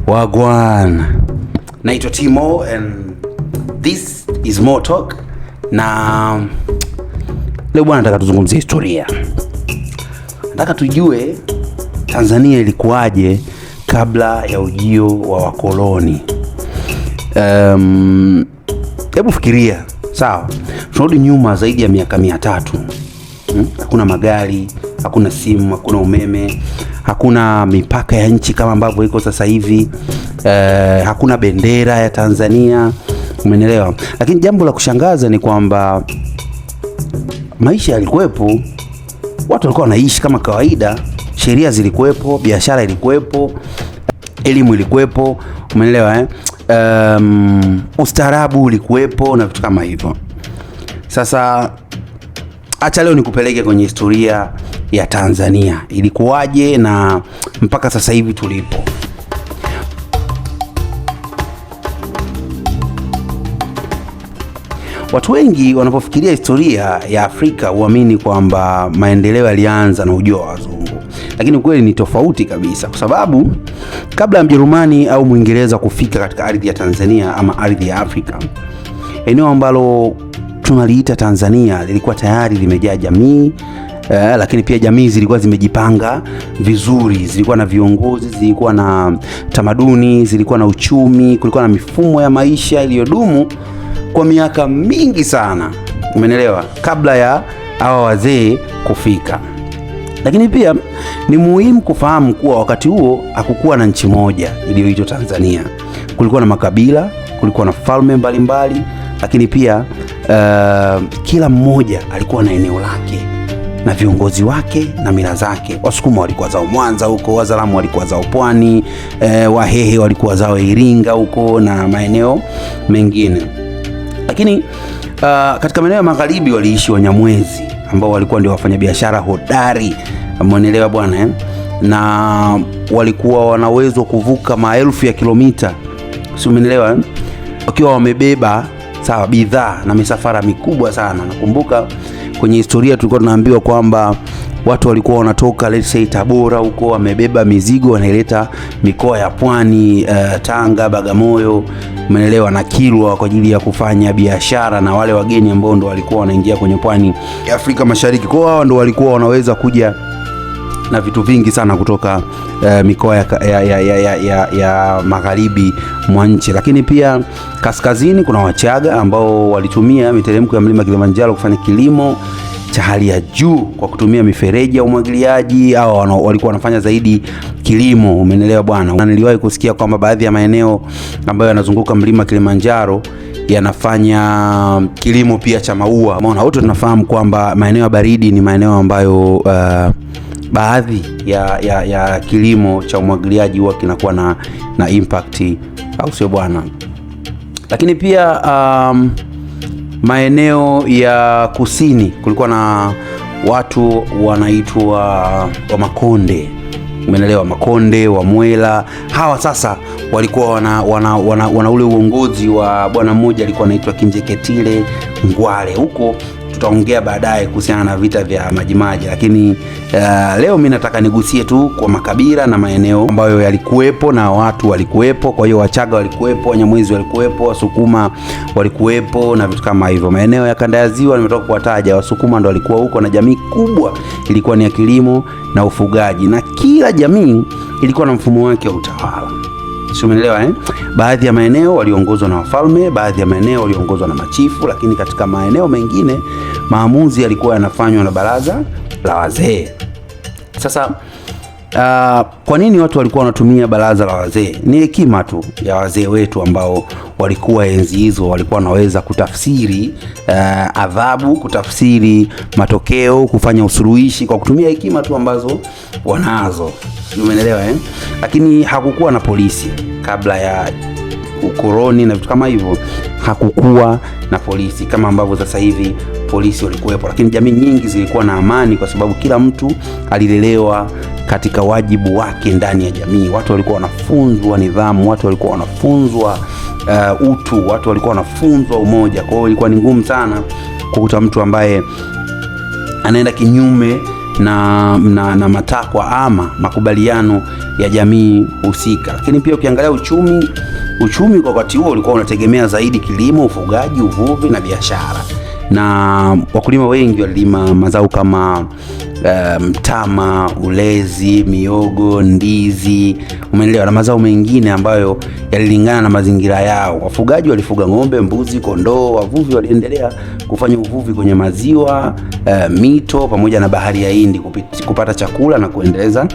Wagwan. Naitwa Timo and this is More Talk. Na leo bwana, nataka tuzungumzie historia. Nataka tujue Tanzania ilikuwaje kabla ya ujio wa wakoloni. Hebu fikiria, sawa? Tunarudi nyuma zaidi ya miaka 300. Hakuna magari, hakuna simu, hakuna umeme, hakuna mipaka ya nchi kama ambavyo iko sasa hivi. Hakuna bendera ya Tanzania, umeelewa? Lakini jambo la kushangaza ni kwamba maisha yalikuwepo, watu walikuwa wanaishi kama kawaida, sheria zilikuwepo, biashara ilikuwepo, elimu ilikuwepo, umeelewa ustaarabu ulikuwepo na vitu kama hivyo. Sasa acha leo nikupeleke kwenye historia ya Tanzania, ilikuwaje na mpaka sasa hivi tulipo. Watu wengi wanapofikiria historia ya Afrika huamini kwamba maendeleo yalianza na ujio wa wazungu, lakini kweli ni tofauti kabisa, kwa sababu kabla ya Mjerumani au Mwingereza kufika katika ardhi ya Tanzania ama ardhi ya Afrika, eneo ambalo tunaliita Tanzania lilikuwa tayari limejaa jamii, lakini pia jamii zilikuwa zimejipanga vizuri, zilikuwa na viongozi, zilikuwa na tamaduni, zilikuwa na uchumi, kulikuwa na mifumo ya maisha iliyodumu kwa miaka mingi sana, umeelewa, kabla ya hawa wazee kufika. Lakini pia ni muhimu kufahamu kuwa wakati huo hakukuwa na nchi moja iliyoitwa Tanzania. Kulikuwa na makabila, kulikuwa na falme mbalimbali, lakini pia kila mmoja alikuwa na eneo lake na viongozi wake na mila zake. Wasukuma walikuwa zao Mwanza huko, Wazalamu walikuwa zao Pwani, Wahehe walikuwa zao Iringa huko na maeneo mengine. Lakini katika maeneo ya magharibi waliishi Wanyamwezi ambao walikuwa ndio wafanyabiashara hodari, umeelewa bwana, na walikuwa wana uwezo kuvuka maelfu ya kilomita, si umeelewa, wakiwa wamebeba sawa bidhaa na misafara mikubwa sana. Nakumbuka kwenye historia tulikuwa tunaambiwa kwamba watu walikuwa wanatoka let's say Tabora huko, wamebeba mizigo wanaileta mikoa ya Pwani, Tanga, Bagamoyo, umeelewa, na Kilwa kwa ajili ya kufanya biashara na wale wageni ambao ndo walikuwa wanaingia kwenye pwani ya Afrika Mashariki. Kwa hao ndo walikuwa wanaweza kuja na vitu vingi sana kutoka mikoa ya magharibi mwa nchi. Lakini pia kaskazini kuna Wachaga ambao walitumia miteremko ya mlima Kilimanjaro kufanya kilimo cha hali ya juu kwa kutumia mifereji ya umwagiliaji, au walikuwa wanafanya zaidi kilimo, umeelewa bwana. Na niliwahi kusikia kwamba baadhi ya maeneo ambayo yanazunguka mlima Kilimanjaro yanafanya kilimo pia cha maua. Umeona, wote tunafahamu kwamba maeneo ya baridi ni maeneo ambayo baadhi ya kilimo cha umwagiliaji huwa kinakuwa na impact, au sio bwana? Lakini pia maeneo ya kusini kulikuwa na watu wanaitwa wa Makonde, umeelewa, Makonde wa Mwela. Hawa sasa walikuwa wana ule uongozi wa bwana mmoja alikuwa anaitwa Kinjeketile Ngwale. Huko tutaongea baadaye kuhusiana na vita vya Majimaji, lakini leo mimi nataka nigusie tu kwa makabila na maeneo ambayo yalikuwepo na watu walikuwepo. Kwa hiyo Wachaga walikuwepo, Wanyamwezi walikuwepo, Wasukuma walikuwepo na vitu kama hivyo. Maeneo ya kanda ya Ziwa nimetoka kuwataja, Wasukuma ndo walikuwa huko na jamii kubwa ilikuwa ni ya kilimo na ufugaji, na kila jamii ilikuwa na mfumo wake wa utawala, sio, umeelewa Baadhi ya maeneo waliongozwa na wafalme, baadhi ya maeneo waliongozwa na machifu, lakini katika maeneo mengine maamuzi yalikuwa yanafanywa na baraza la wazee. Sasa kwa nini watu walikuwa wanatumia baraza la wazee? Ni hekima tu ya wazee wetu ambao walikuwa enzi hizo, walikuwa wanaweza kutafsiri adhabu, kutafsiri matokeo, kufanya usuluhishi kwa kutumia hekima tu ambazo wanazo, umeelewa Lakini hakukuwa na polisi kabla ya ukoloni na vitu kama hivyo. Hakukuwa na polisi kama ambavyo sasa hivi polisi walikuwepo, lakini jamii nyingi zilikuwa na amani kwa sababu kila mtu alilelewa katika wajibu wake ndani ya jamii. Watu walikuwa wanafunzwa nidhamu, watu walikuwa wanafunzwa utu, watu walikuwa wanafunzwa umoja. Kwa hiyo ilikuwa ni ngumu sana kukuta mtu ambaye anaenda kinyume na matakwa ama makubaliano ya jamii husika. Lakini pia ukiangalia uchumi kwa wakati huo ulikuwa unategemea zaidi kilimo, ufugaji, uvuvi na biashara, na wakulima wengi walilima mazao kama mtama, ulezi, miogo, ndizi, umeelewa, na mazao mengine ambayo yalilingana na mazingira yao. Wafugaji walifuga ng'ombe, mbuzi, kondoo. Wavuvi waliendelea kufanya uvuvi kwenye maziwa, mito pamoja na bahari ya Hindi kupata chakula na kuendeleza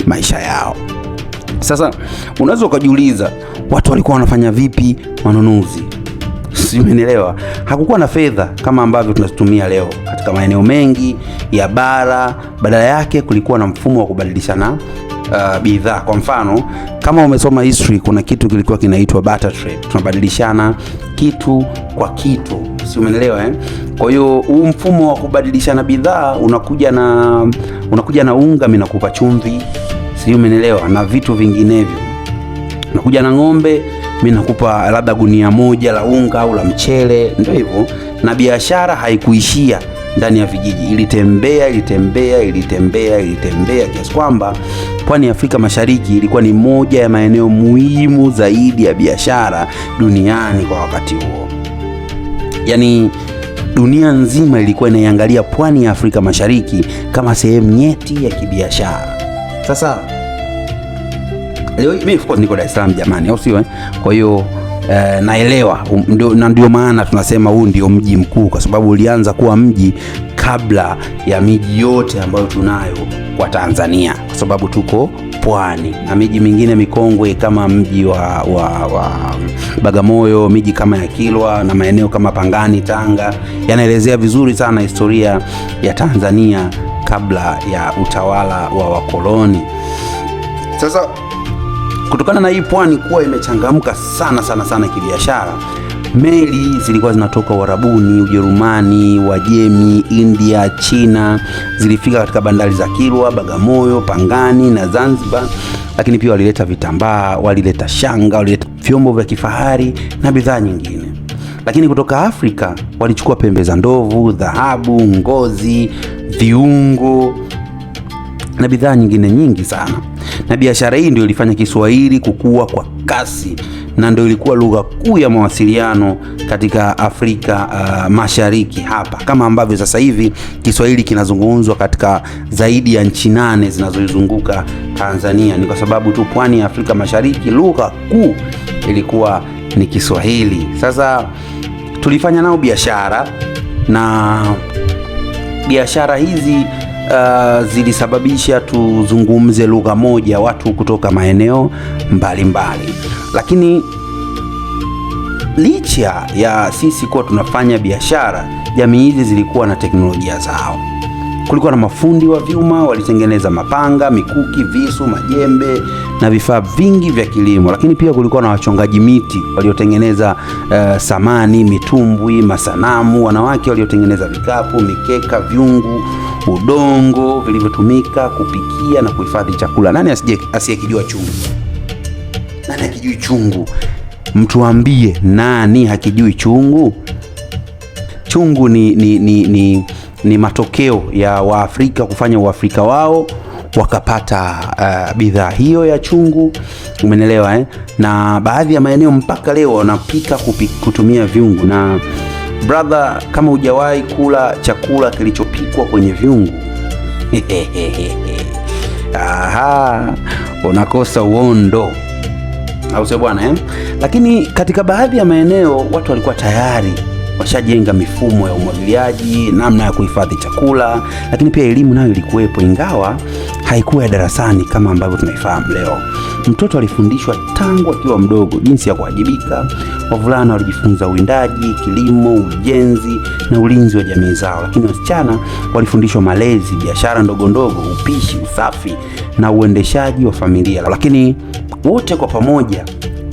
maisha yao. Sasa unaweza ukajiuliza, watu walikuwa wanafanya vipi manunuzi? Umeelewa? Hakukuwa na fedha kama ambavyo tunazitumia leo katika maeneo mengi ya bara. Badala yake kulikuwa na mfumo wa kubadilishana bidhaa. Kwa mfano, kama umesoma history, kuna kitu kilikuwa kinaitwa barter trade. Tunabadilishana kitu kwa kitu, si umeelewa eh? Kwa hiyo huu mfumo wa kubadilishana bidhaa unakuja na unga, mimi nakupa chumvi, si umeelewa, na vitu vinginevyo. Unakuja na ng'ombe, mimi nakupa labda gunia moja la unga au la mchele, ndio hivyo. Na biashara haikuishia ndani ya vijiji, ilitembea kiasi kwamba pwani ya Afrika Mashariki ilikuwa ni moja ya maeneo muhimu zaidi ya biashara duniani kwa wakati huo. Yaani dunia nzima ilikuwa inaiangalia pwani ya Afrika Mashariki kama sehemu nyeti ya kibiashara. Sasa leo mimi of course niko Dar es Salaam jamani, au sio? Kwa hiyo naelewa, ndio maana tunasema huu ndio mji mkuu, kwa sababu ulianza kuwa mji kabla ya miji yote ambayo tunayo kwa Tanzania, kwa sababu tuko pwani, na miji mingine mikongwe kama mji wa Bagamoyo, miji kama ya Kilwa na maeneo kama Pangani, Tanga, yanaelezea vizuri sana historia ya Tanzania kabla ya utawala wa wakoloni. Sasa kutokana na hii pwani kuwa imechangamka sana kibiashara, meli zilikuwa zinatoka Uarabuni, Ujerumani, Wajemi, India, China, zilifika katika bandari za Kilwa, Bagamoyo, Pangani na Zanzibar. Lakini pia walileta vitambaa, walileta shanga, walileta vyombo vya kifahari na bidhaa nyingine. Lakini kutoka Afrika walichukua pembe za ndovu, dhahabu, ngozi, viungo na bidhaa nyingine nyingi sana. Na biashara hii ndio ilifanya Kiswahili kukua kwa kasi, na ndio ilikuwa lugha kuu ya mawasiliano katika Afrika Mashariki hapa, kama ambavyo sasa hivi Kiswahili kinazungumzwa katika zaidi ya nchi 8 zinazoizunguka Tanzania. Ni kwa sababu tu pwani ya Afrika Mashariki lugha kuu ilikuwa ni Kiswahili. Sasa tulifanya nao biashara, na biashara hizi zilisababisha tuzungumze lugha moja, watu kutoka maeneo mbalimbali. Lakini licha ya sisi kuwa tunafanya biashara, jamii hizi zilikuwa na teknolojia zao. Kulikuwa na mafundi wa vyuma, walitengeneza mapanga, mikuki, visu, majembe na vifaa vingi vya kilimo. Lakini pia kulikuwa na wachongaji miti waliotengeneza samani, mitumbwi, masanamu, wanawake waliotengeneza vikapu, mikeka, vyungu, udongo vilivyotumika kupikia na kuhifadhi chakula. Nani asiyekijua chungu? Nani hakijui chungu? Mtuambie, nani hakijui chungu? Chungu ni matokeo ya Waafrika kufanya Uafrika wao, wakapata bidhaa hiyo ya chungu, umeelewa eh? Na baadhi ya maeneo mpaka leo wanapika kutumia vyungu. Na brother, kama hujawahi kula chakula kilichopikwa kwenye vyungu unakosa uondo, au sio bwana eh? Lakini katika baadhi ya maeneo watu walikuwa tayari washajenga mifumo ya umwagiliaji, namna ya kuhifadhi chakula. Lakini pia elimu nayo ilikuwepo, ingawa haikuwa ya darasani kama ambavyo tunaifahamu leo. Mtoto alifundishwa tangu akiwa mdogo jinsi ya kuwajibika. Wavulana walijifunza uwindaji, kilimo, ujenzi na ulinzi wa jamii zao. Lakini wasichana walifundishwa malezi, biashara ndogo ndogo, upishi, usafi na uendeshaji wa familia. Lakini wote kwa pamoja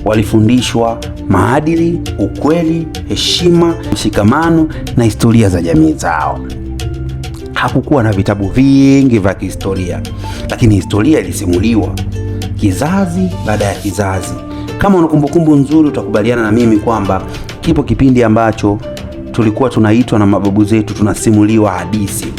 walifundishwa maadili, ukweli, heshima, mshikamano na historia za jamii zao. Hakukuwa na vitabu vingi vya kihistoria, lakini historia ilisimuliwa kizazi baada ya kizazi. Kama una kumbukumbu nzuri, utakubaliana na mimi kwamba kipo kipindi ambacho tulikuwa tunaitwa na mababu zetu tunasimuliwa hadithi.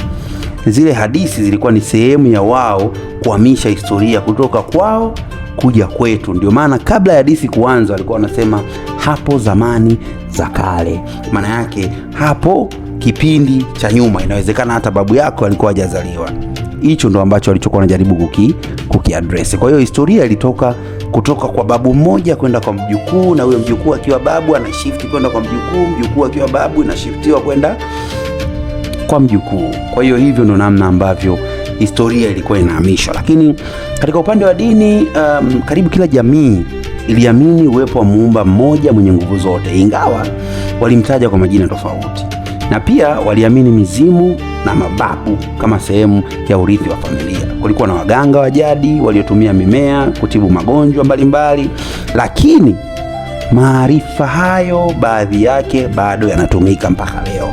zile hadithi zilikuwa ni sehemu ya wao kuhamisha historia kutoka kwao kuja kwetu. Ndio maana kabla ya hadithi kuanza walikuwa wanasema hapo zamani za kale. Maana yake hapo kipindi cha nyuma, inawezekana hata babu yako alikuwa hajazaliwa. Hicho ndo ambacho walichokuwa wanajaribu kukiaddress. Kwa hiyo historia ilitoka kutoka kwa babu mmoja kwenda kwa mjukuu, na huyo mjukuu akiwa babu ana shift kwenda kwa mjukuu, mjukuu akiwa babu ina shiftiwa kwenda kwa mjukuu. Kwa hiyo hivyo ndo namna ambavyo historia ilikuwa inahamishwa. Lakini katika upande wa dini, karibu kila jamii iliamini uwepo wa muumba mmoja mwenye nguvu zote, ingawa walimtaja kwa majina tofauti. Na pia waliamini mizimu na mababu kama sehemu ya urithi wa familia. Kulikuwa na waganga wa jadi waliotumia mimea kutibu magonjwa mbalimbali, lakini maarifa hayo baadhi yake bado yanatumika mpaka leo.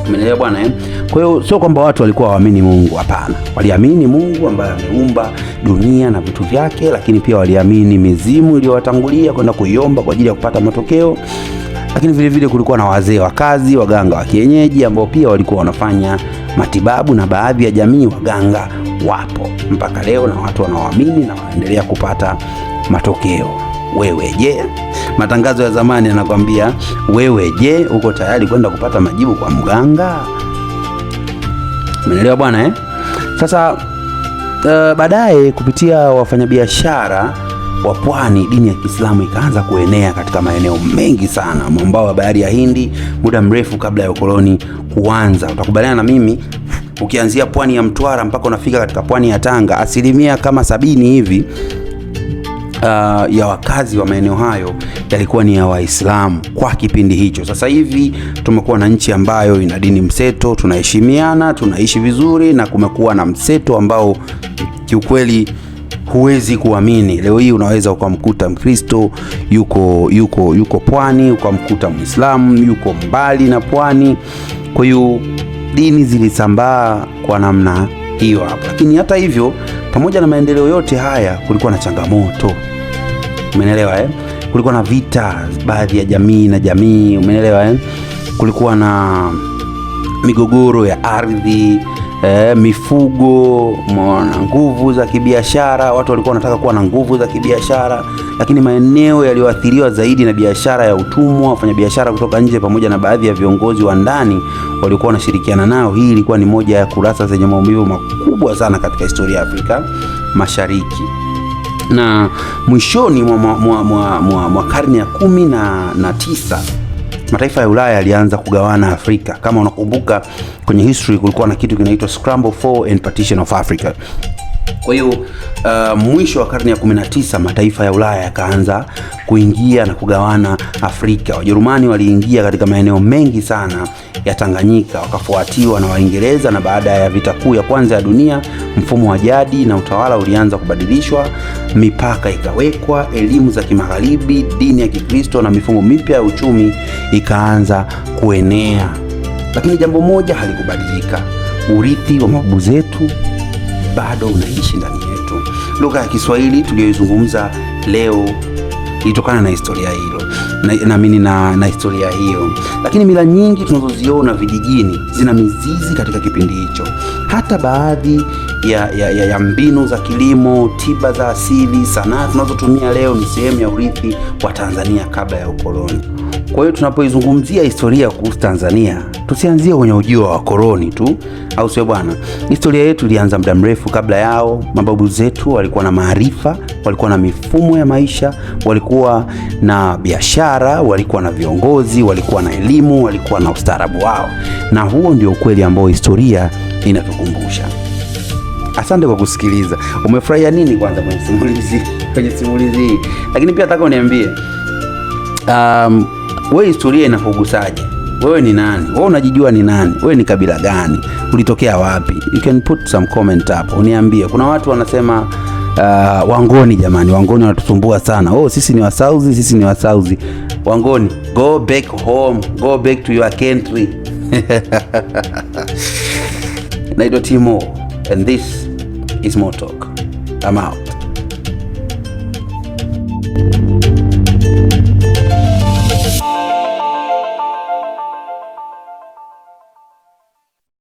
Umeelewa bwana eh? Kwa hiyo sio kwamba watu walikuwa waamini Mungu, hapana. Waliamini Mungu ambaye ameumba dunia na vitu vyake, lakini pia waliamini mizimu iliyowatangulia kwenda kuiomba kwa ajili ya kupata matokeo. Lakini vile vile kulikuwa na wazee wa kazi, waganga wa kienyeji ambao pia walikuwa wanafanya matibabu, na baadhi ya jamii waganga wapo mpaka leo na watu wanaoamini na wanaendelea kupata matokeo. Wewe je? Matangazo ya zamani yanakwambia wewe je, uko tayari kwenda kupata majibu kwa mganga? Umeelewa bwana eh? Sasa baadaye kupitia wafanyabiashara wa pwani, dini ya Kiislamu ikaanza kuenea katika maeneo mengi sana mwambao wa bahari ya Hindi muda mrefu kabla ya ukoloni kuanza. Utakubaliana na mimi, ukianzia pwani ya Mtwara mpaka unafika katika pwani ya Tanga, asilimia kama 70 hivi ya wakazi wa maeneo hayo yalikuwa ni ya Waislamu kwa kipindi hicho. Sasa hivi tumekuwa na nchi ambayo ina dini mseto, tunaheshimiana, tunaishi vizuri, na kumekuwa na mseto ambao kiukweli huwezi kuamini. Leo hii unaweza ukamkuta Mkristo yuko pwani, ukamkuta Muislamu yuko mbali na pwani. Kwa hiyo dini zilisambaa kwa namna hiyo hapo. Lakini hata hivyo, pamoja na maendeleo yote haya, kulikuwa na changamoto. Umeelewa eh? Kulikuwa na vita baadhi ya jamii na jamii, umeelewa eh? Kulikuwa na migogoro ya ardhi, mifugo, na nguvu za kibiashara. Watu walikuwa wanataka kuwa na nguvu za kibiashara, lakini maeneo yaliyoathiriwa zaidi na biashara ya utumwa, wafanyabiashara kutoka nje pamoja na baadhi ya viongozi wa ndani walikuwa wanashirikiana nao. Hii ilikuwa ni moja ya kurasa zenye maumivu makubwa sana katika historia ya Afrika Mashariki. Na mwishoni mwa karne ya 19 mataifa ya Ulaya yalianza kugawana Afrika. Kama unakumbuka kwenye history, kulikuwa na kitu kinaitwa Scramble for and Partition of Africa. Kwa hiyo mwisho wa karne ya 19 mataifa ya Ulaya yakaanza kuingia na kugawana Afrika. Wajerumani waliingia katika maeneo mengi sana ya Tanganyika, wakafuatiwa na Waingereza, na baada ya vita kuu ya kwanza ya dunia, mfumo wa jadi na utawala ulianza kubadilishwa, mipaka ikawekwa, elimu za kimagharibi, dini ya Kikristo na mifumo mipya ya uchumi ikaanza kuenea. Lakini jambo moja halikubadilika: urithi wa mababu zetu bado unaishi ndani yetu. Lugha ya Kiswahili tuliyoizungumza leo ilitokana na historia hilo, naamini na historia hiyo. Lakini mila nyingi tunazoziona vijijini zina mizizi katika kipindi hicho. Hata baadhi ya mbinu za kilimo, tiba za asili, sanaa tunazotumia leo ni sehemu ya urithi wa Tanzania kabla ya ukoloni. Kwa hiyo tunapoizungumzia historia kuhusu Tanzania, tusianzie kwenye ujio wa wakoloni tu, au sio bwana? Historia yetu ilianza muda mrefu kabla yao. Mababu zetu walikuwa na maarifa, walikuwa na mifumo ya maisha, walikuwa na biashara, walikuwa na viongozi, walikuwa na elimu, walikuwa na ustaarabu wao. Na huo ndio ukweli ambao historia inatukumbusha. Asante kwa kusikiliza. Umefurahia nini kwanza kwenye simulizi hii? Lakini pia nataka uniambie, wewe historia inakugusaje? Wewe ni nani? Wewe unajijua ni nani? Wewe ni kabila gani? Ulitokea wapi? You can put some comment hapo. Uniambie. Kuna watu wanasema Wangoni, jamani, Wangoni wanatusumbua sana. Sisi ni Wasauzi, sisi ni Wasauzi. Wangoni, go back home. Go back to your country. Naitwa Timo and this is More Talk. I'm out.